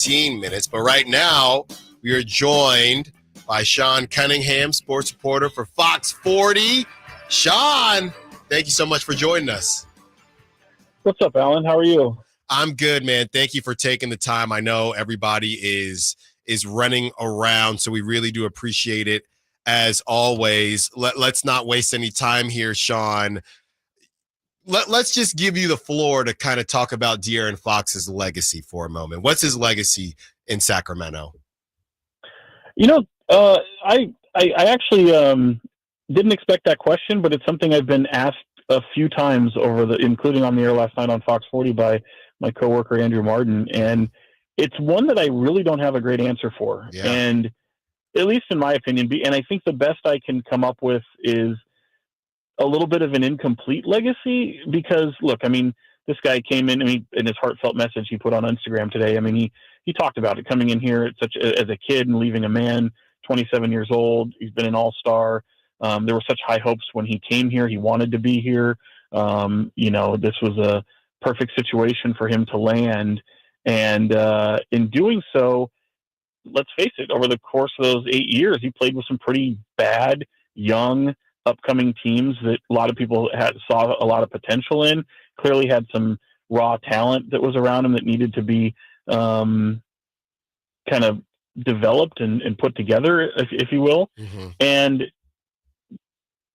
15 minutes. But right now, we are joined by Sean Cunningham, sports reporter for Fox 40. Sean, thank you so much for joining us. What's up, Allen? How are you? I'm good, man. Thank you for taking the time. I know everybody is running around, so we really do appreciate it. As always, let's not waste any time here, Sean. Let's just give you the floor to kind of talk about De'Aaron Fox's legacy for a moment. What's his legacy in Sacramento? I actually didn't expect that question, but it's something I've been asked a few times including on the air last night on Fox 40 by my coworker Andrew Martin, and it's one that I really don't have a great answer for. Yeah. And at least in my opinion, and I think the best I can come up with is a little bit of an incomplete legacy, because look, I mean, this guy came in, in his heartfelt message he put on Instagram today, he talked about it, coming in here as a kid and leaving a man, 27 years old. He's been an all-star. There were such high hopes when he came here. He wanted to be here. This was a perfect situation for him to land. And in doing so, let's face it, over the course of those 8 years, he played with some pretty bad, young, upcoming teams that a lot of people saw a lot of potential in. Clearly had some raw talent that was around him that needed to be kind of developed and put together, if you will. Mm-hmm. And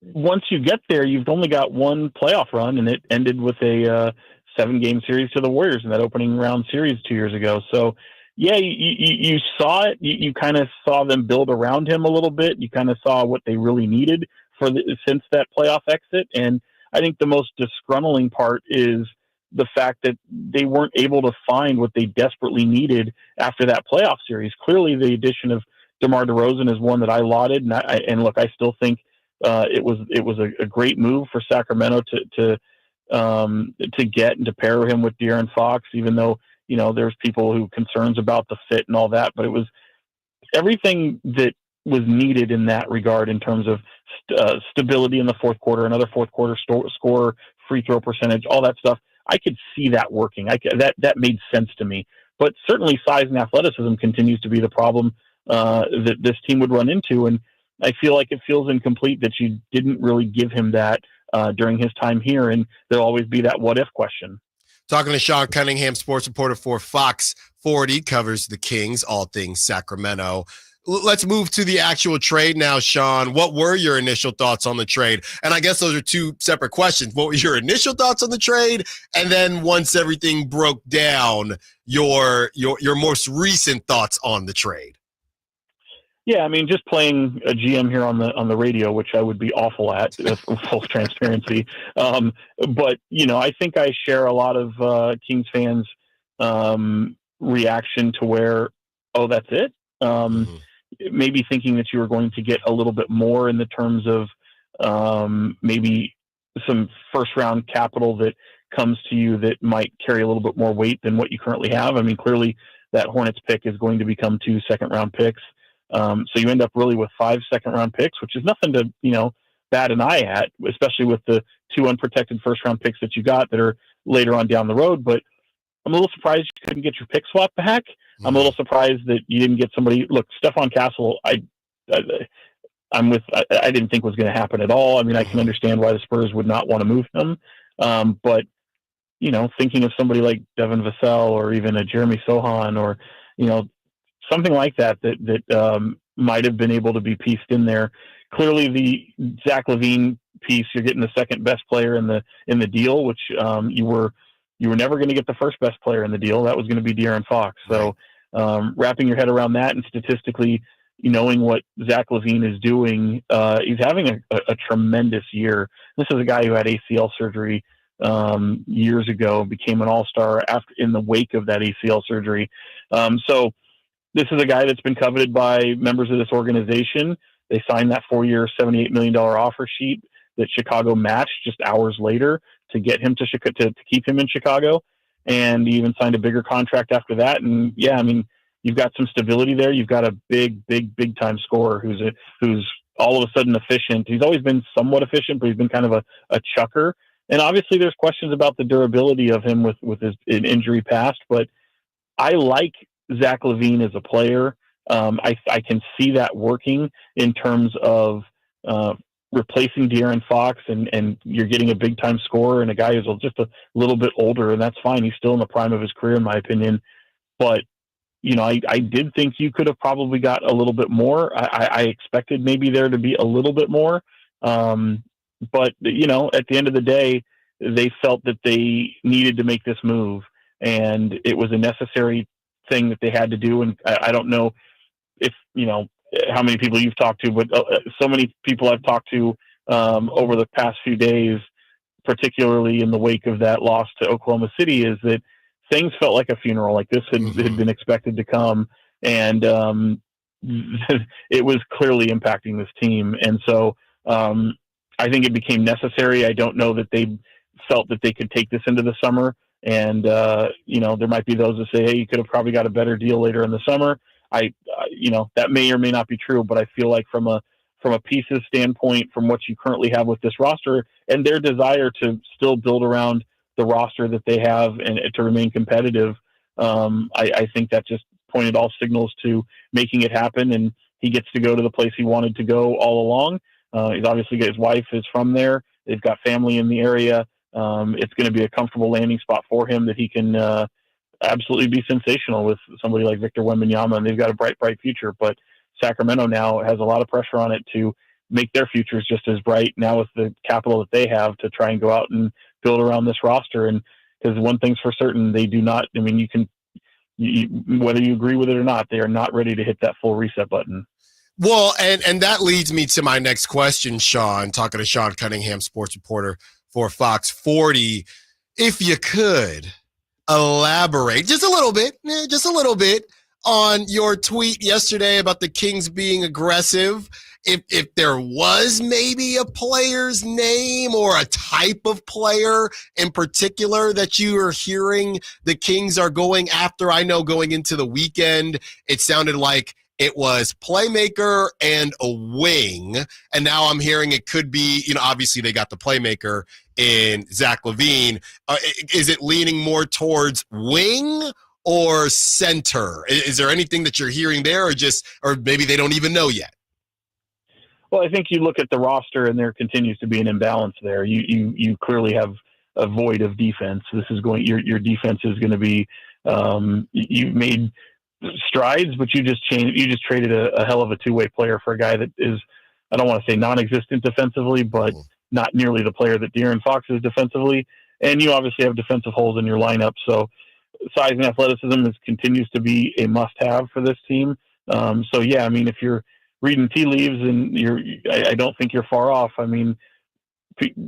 once you get there, you've only got one playoff run, and it ended with a 7-game series to the Warriors in that opening round series 2 years ago. So, yeah, you saw it. You kind of saw them build around him a little bit. You kind of saw what they really needed since that playoff exit. And I think the most disgruntling part is the fact that they weren't able to find what they desperately needed after that playoff series. Clearly, the addition of DeMar DeRozan is one that I lauded, and look, I still think it was a great move for Sacramento to get and to pair him with De'Aaron Fox, even though there's people who concerns about the fit and all that, but it was everything that was needed in that regard in terms of stability in the fourth quarter, another fourth quarter score, free throw percentage, all that stuff. I could see that working. That made sense to me. But certainly size and athleticism continues to be the problem that this team would run into. And I feel like it feels incomplete that you didn't really give him that during his time here. And there'll always be that what if question. Talking to Sean Cunningham, sports reporter for Fox 40, covers the Kings, all things Sacramento. Let's move to the actual trade now, Sean. What were your initial thoughts on the trade? And I guess those are two separate questions. What were your initial thoughts on the trade? And then once everything broke down, your most recent thoughts on the trade? Yeah, just playing a GM here on the radio, which I would be awful at, full transparency. But I think I share a lot of Kings fans' reaction to where, oh, that's it. Maybe thinking that you were going to get a little bit more in the terms of maybe some first round capital that comes to you that might carry a little bit more weight than what you currently have. Clearly that Hornets pick is going to become 2 second-round picks. So you end up really with 5 second-round picks, which is nothing to, bat an eye at, especially with the 2 unprotected first-round picks that you got that are later on down the road. But I'm a little surprised you couldn't get your pick swap back. Mm-hmm. I'm a little surprised that you didn't get somebody. Look, Stephon Castle, I didn't think was going to happen at all. I can understand why the Spurs would not want to move him. But, thinking of somebody like Devin Vassell or even a Jeremy Sohan or, something like that might have been able to be pieced in there. Clearly the Zach LaVine piece, you're getting the second best player in the deal, which you were never going to get the first best player in the deal. That was going to be De'Aaron Fox. So wrapping your head around that and statistically knowing what Zach LaVine is doing, he's having a tremendous year. This is a guy who had ACL surgery years ago, became an all-star in the wake of that ACL surgery. So this is a guy that's been coveted by members of this organization. They signed that 4-year, $78 million offer sheet that Chicago matched just hours later to get him to keep him in Chicago. And he even signed a bigger contract after that. And yeah, you've got some stability there. You've got a big time scorer who's all of a sudden efficient. He's always been somewhat efficient, but he's been kind of a chucker. And obviously there's questions about the durability of him with his injury past, but I like Zach LaVine as a player. I can see that working in terms of replacing De'Aaron Fox, and you're getting a big time scorer and a guy who's just a little bit older, and that's fine. He's still in the prime of his career, in my opinion. But I did think you could have probably got a little bit more. I expected maybe there to be a little bit more. But at the end of the day, they felt that they needed to make this move, and it was a necessary thing that they had to do. And I don't know if, how many people you've talked to, but so many people I've talked to over the past few days, particularly in the wake of that loss to Oklahoma City, is that things felt like a funeral. Like this had been expected to come, and it was clearly impacting this team. And so I think it became necessary. I don't know that they felt that they could take this into the summer. And, there might be those that say, hey, you could have probably got a better deal later in the summer. That may or may not be true, but I feel like from a pieces standpoint, from what you currently have with this roster and their desire to still build around the roster that they have and to remain competitive, I think that just pointed all signals to making it happen. And he gets to go to the place he wanted to go all along. He's obviously his wife is from there. They've got family in the area. It's going to be a comfortable landing spot for him that he can absolutely be sensational with somebody like Victor Wembanyama, and they've got a bright future. But Sacramento now has a lot of pressure on it to make their futures just as bright now with the capital that they have to try and go out and build around this roster. And because one thing's for certain, they do not. I mean, whether you agree with it or not, they are not ready to hit that full reset button. Well, and that leads me to my next question, Sean, talking to Sean Cunningham, sports reporter for Fox 40. If you could elaborate just a little bit on your tweet yesterday about the Kings being aggressive. If there was maybe a player's name or a type of player in particular that you are hearing the Kings are going after. I know going into the weekend, it sounded like it was playmaker and a wing. And now I'm hearing it could be, obviously they got the playmaker in Zach LaVine. Is it leaning more towards wing or center? Is there anything that you're hearing there, or maybe they don't even know yet? Well, I think you look at the roster and there continues to be an imbalance there. You clearly have a void of defense. Your defense is going to be, you've made strides, but you just traded a hell of a two-way player for a guy that is, I don't want to say non-existent defensively, but not nearly the player that De'Aaron Fox is defensively. And you obviously have defensive holes in your lineup. So size and athleticism continues to be a must-have for this team. If you're reading tea leaves, and I don't think you're far off. I mean,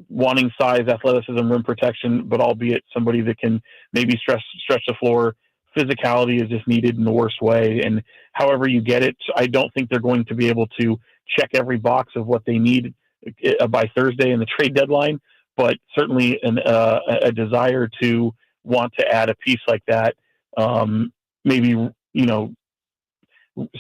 wanting size, athleticism, rim protection, but albeit somebody that can maybe stretch the floor. Physicality is just needed in the worst way. And however you get it, I don't think they're going to be able to check every box of what they need by Thursday in the trade deadline, but certainly a desire to want to add a piece like that. Maybe,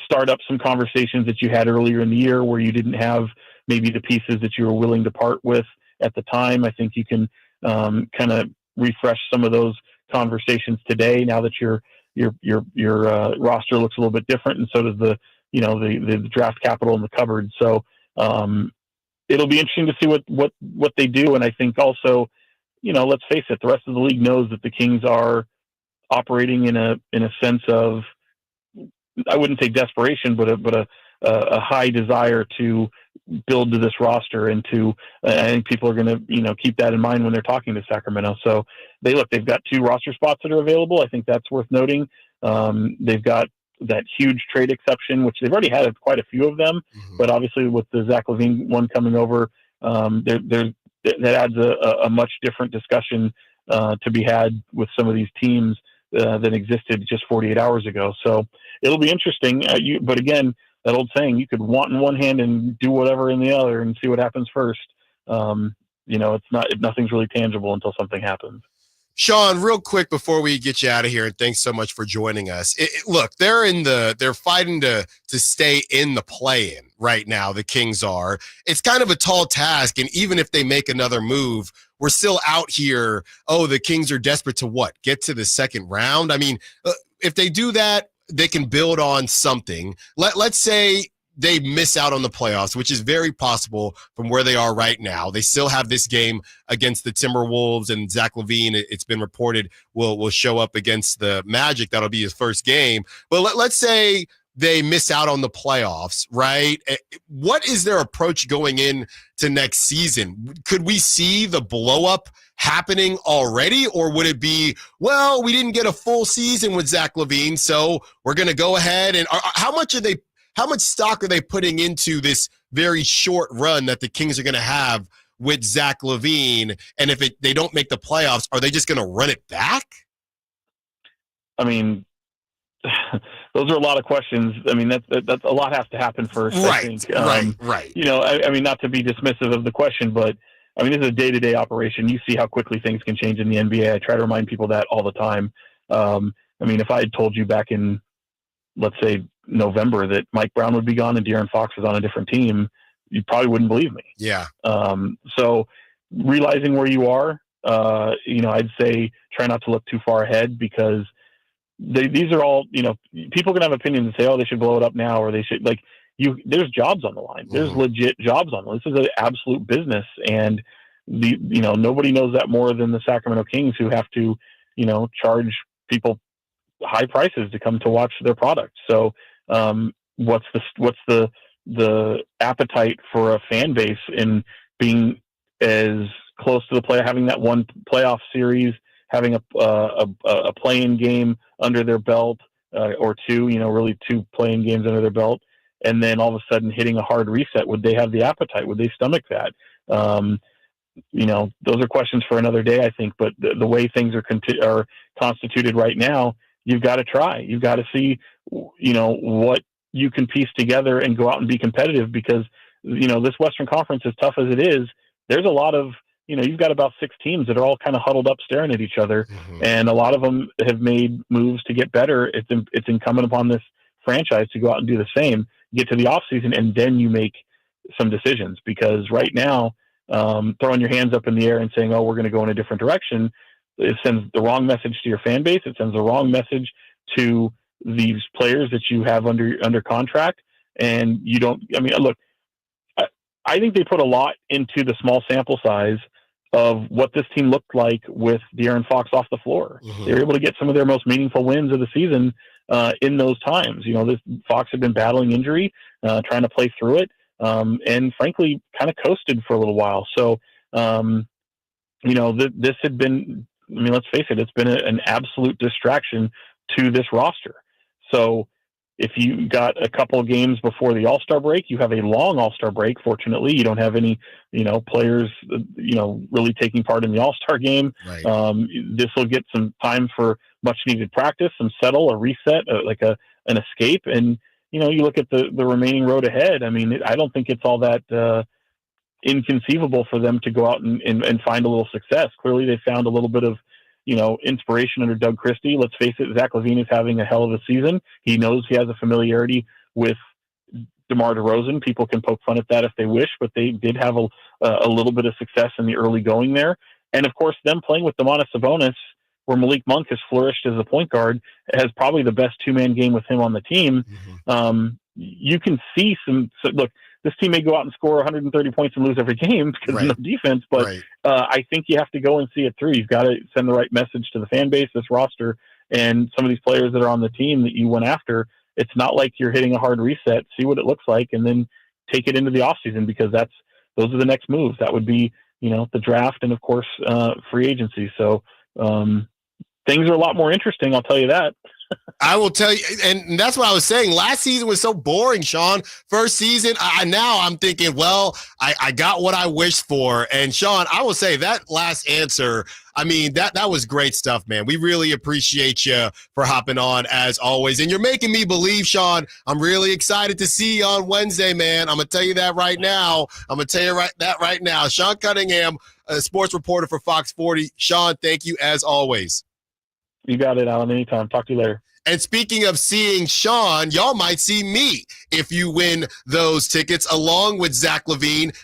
start up some conversations that you had earlier in the year where you didn't have maybe the pieces that you were willing to part with at the time. I think you can kind of refresh some of those conversations today now that your roster looks a little bit different, and so does the draft capital in the cupboard. So it'll be interesting to see what they do. And I think also, let's face it, the rest of the league knows that the Kings are operating in a sense of, I wouldn't say desperation, but a high desire to build to this roster, and I think people are going to, keep that in mind when they're talking to Sacramento. So they've got 2 roster spots that are available. I think that's worth noting. They've got that huge trade exception, which they've already had quite a few of them, but obviously with the Zach LaVine one coming over, that adds a much different discussion to be had with some of these teams than existed just 48 hours ago. So it'll be interesting. But again, that old saying, you could want in one hand and do whatever in the other and see what happens first. Nothing's really tangible until something happens. Sean, real quick before we get you out of here, and thanks so much for joining us. Look, they're fighting to stay in the play-in right now. The Kings are. It's kind of a tall task, and even if they make another move, we're still out here. Oh, the Kings are desperate to what? Get to the second round? I mean, if they do that, they can build on something. Let's say they miss out on the playoffs, which is very possible from where they are right now. They still have this game against the Timberwolves, and Zach LaVine, it's been reported, will show up against the Magic. That'll be his first game. But let's say they miss out on the playoffs, right? What is their approach going in to next season? Could we see the blow up happening already, or would it be, well, we didn't get a full season with Zach LaVine, so we're going to go ahead and how much stock are they putting into this very short run that the Kings are going to have with Zach LaVine? And if they don't make the playoffs, are they just going to run it back? I mean, those are a lot of questions. I mean, that's a lot has to happen first. Right, I think. Right. You know, I mean, not to be dismissive of the question, but I mean, this is a day-to-day operation. You see how quickly things can change in the NBA. I try to remind people that all the time. I mean, if I had told you back in, let's say, November that Mike Brown would be gone and De'Aaron Fox was on a different team, you probably wouldn't believe me. Yeah. So realizing where you are, you know, I'd say try not to look too far ahead, because these are all, you know, people can have opinions and say, oh, they should blow it up now, or they should, like, there's jobs on the line. There's legit jobs on the line. This is an absolute business. And you know, nobody knows that more than the Sacramento Kings, who have to, you know, charge people high prices to come to watch their product. So, what's the appetite for a fan base in being as close to the play, having that one playoff series, having a play-in game under their belt, or two, you know, really two play-in games under their belt, and then all of a sudden hitting a hard reset? Would they have the appetite? Would they stomach that? You know, those are questions for another day, I think. But the way things are constituted right now, you've got to try. You've got to see, you know, what you can piece together and go out and be competitive, because, you know, this Western Conference, as tough as it is, there's a lot of, you know, you've got about 6 teams that are all kind of huddled up staring at each other, and a lot of them have made moves to get better. It's incumbent upon this franchise to go out and do the same, get to the offseason, and then you make some decisions. Because right now, throwing your hands up in the air and saying, oh, we're going to go in a different direction, it sends the wrong message to your fan base. It sends the wrong message to these players that you have under contract. And you don't, I mean, look, I think they put a lot into the small sample size of what this team looked like with De'Aaron Fox off the floor. They were able to get some of their most meaningful wins of the season in those times. You know, this Fox had been battling injury, trying to play through it, and frankly, kind of coasted for a little while. So, you know, this had been, I mean, let's face it, it's been an absolute distraction to this roster. So if you got a couple of games before the All-Star break, you have a long All-Star break. Fortunately, you don't have any, you know, players, you know, really taking part in the All-Star game. Right. This will get some time for much needed practice, some settle, a reset, like an escape. And, you know, you look at the remaining road ahead. I mean, I don't think it's all that inconceivable for them to go out and find a little success. Clearly they found a little bit of, you know, inspiration under Doug Christie. Let's face it, Zach LaVine is having a hell of a season. He knows he has a familiarity with DeMar DeRozan. People can poke fun at that if they wish, but they did have a little bit of success in the early going there. And of course, them playing with Domantas Sabonis, where Malik Monk has flourished as a point guard, has probably the best 2-man game with him on the team. You can see look, this team may go out and score 130 points and lose every game because of no defense, but I think you have to go and see it through. You've got to send the right message to the fan base, this roster, and some of these players that are on the team that you went after. It's not like you're hitting a hard reset. See what it looks like, and then take it into the offseason, because those are the next moves. That would be, you know, the draft and, of course, free agency. So things are a lot more interesting, I'll tell you that. I will tell you, and that's what I was saying. Last season was so boring, Sean. First season, now I'm thinking, well, I got what I wished for. And Sean, I will say that last answer, I mean, that was great stuff, man. We really appreciate you for hopping on as always. And you're making me believe, Sean. I'm really excited to see you on Wednesday, man. I'm going to tell you that right now. Right now. Sean Cunningham, a sports reporter for Fox 40. Sean, thank you as always. You got it, Allen. Anytime. Talk to you later. And speaking of seeing Sean, y'all might see me if you win those tickets along with Zach LaVine.